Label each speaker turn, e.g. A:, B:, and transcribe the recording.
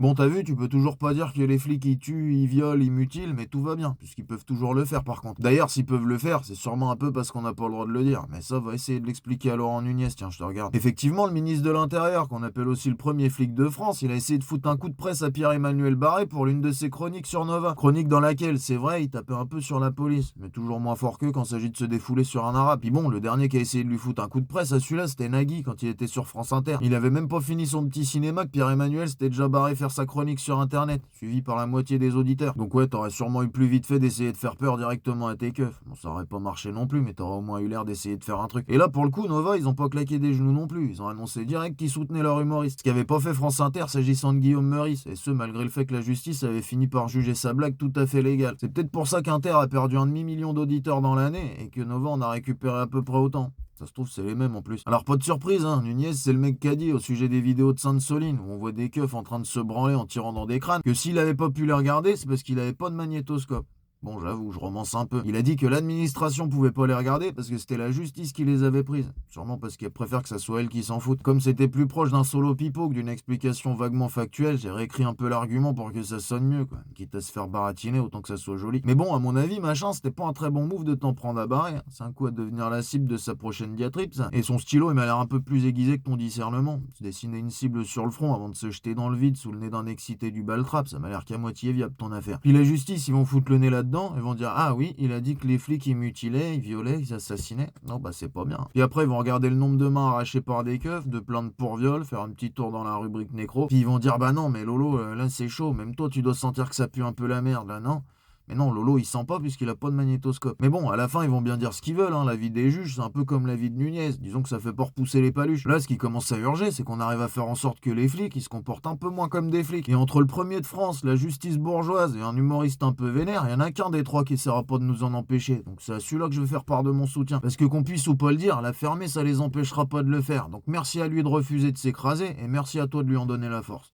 A: Bon, t'as vu, tu peux toujours pas dire que les flics ils tuent, ils violent, ils mutilent, mais tout va bien, puisqu'ils peuvent toujours le faire par contre. D'ailleurs, s'ils peuvent le faire, c'est sûrement un peu parce qu'on n'a pas le droit de le dire. Mais ça, va essayer de l'expliquer à Laurent Nunez, tiens, je te regarde. Effectivement, le ministre de l'Intérieur, qu'on appelle aussi le premier flic de France, il a essayé de foutre un coup de presse à Pierre-Emmanuel Barré pour l'une de ses chroniques sur Nova. Chronique dans laquelle, c'est vrai, il tapait un peu sur la police, mais toujours moins fort qu'eux quand il s'agit de se défouler sur un arabe. Puis bon, le dernier qui a essayé de lui foutre un coup de presse à celui-là, c'était Nagui quand il était sur France Inter. Il avait même pas fini son petit cinéma que Pierre-Emmanuel s'était déjà barré faire sa chronique sur Internet, suivi par la moitié des auditeurs. Donc ouais, t'aurais sûrement eu plus vite fait d'essayer de faire peur directement à tes keufs. Bon, ça aurait pas marché non plus, mais t'aurais au moins eu l'air d'essayer de faire un truc. Et là, pour le coup, Nova, ils ont pas claqué des genoux non plus. Ils ont annoncé direct qu'ils soutenaient leur humoriste. Ce qu'avait pas fait France Inter s'agissant de Guillaume Meurice. Et ce, malgré le fait que la justice avait fini par juger sa blague tout à fait légale. C'est peut-être pour ça qu'Inter a perdu un demi-million d'auditeurs dans l'année et que Nova en a récupéré à peu près autant. Ça se trouve, c'est les mêmes en plus. Alors, pas de surprise, hein, Nunez, c'est le mec qui a dit au sujet des vidéos de Sainte-Soline, où on voit des keufs en train de se branler en tirant dans des crânes, que s'il avait pas pu les regarder, c'est parce qu'il avait pas de magnétoscope. Bon, j'avoue, je romance un peu. Il a dit que l'administration pouvait pas les regarder parce que c'était la justice qui les avait prises. Sûrement parce qu'elle préfère que ça soit elle qui s'en foute. Comme c'était plus proche d'un solo pipeau que d'une explication vaguement factuelle, j'ai réécrit un peu l'argument pour que ça sonne mieux, quoi. Quitte à se faire baratiner, autant que ça soit joli. Mais bon, à mon avis, machin, c'était pas un très bon move de t'en prendre à Barré. C'est un coup à devenir la cible de sa prochaine diatribe, ça. Et son stylo, il m'a l'air un peu plus aiguisé que ton discernement. Se dessiner une cible sur le front avant de se jeter dans le vide sous le nez d'un excité du baltrap, ça m'a l'air qu'à moitié viable ton affaire. Puis la justice, ils vont foutre le nez là-dedans, ils vont dire ah oui, il a dit que les flics ils mutilaient, ils violaient, ils assassinaient. Non, bah c'est pas bien. Puis après, ils vont regarder le nombre de mains arrachées par des keufs, de plaintes pour viol, faire un petit tour dans la rubrique nécro. Puis ils vont dire bah non, mais Lolo, là c'est chaud, même toi tu dois sentir que ça pue un peu la merde, là non? Mais non, Lolo, il sent pas puisqu'il a pas de magnétoscope. Mais bon, à la fin, ils vont bien dire ce qu'ils veulent, hein. L'avis des juges, c'est un peu comme l'avis de Nunez. Disons que ça fait pas repousser les paluches. Là, ce qui commence à urger, c'est qu'on arrive à faire en sorte que les flics, ils se comportent un peu moins comme des flics. Et entre le premier de France, la justice bourgeoise et un humoriste un peu vénère, il y en a qu'un des trois qui essaiera pas de nous en empêcher. Donc c'est à celui-là que je veux faire part de mon soutien. Parce que qu'on puisse ou pas le dire, la fermer, ça les empêchera pas de le faire. Donc merci à lui de refuser de s'écraser et merci à toi de lui en donner la force.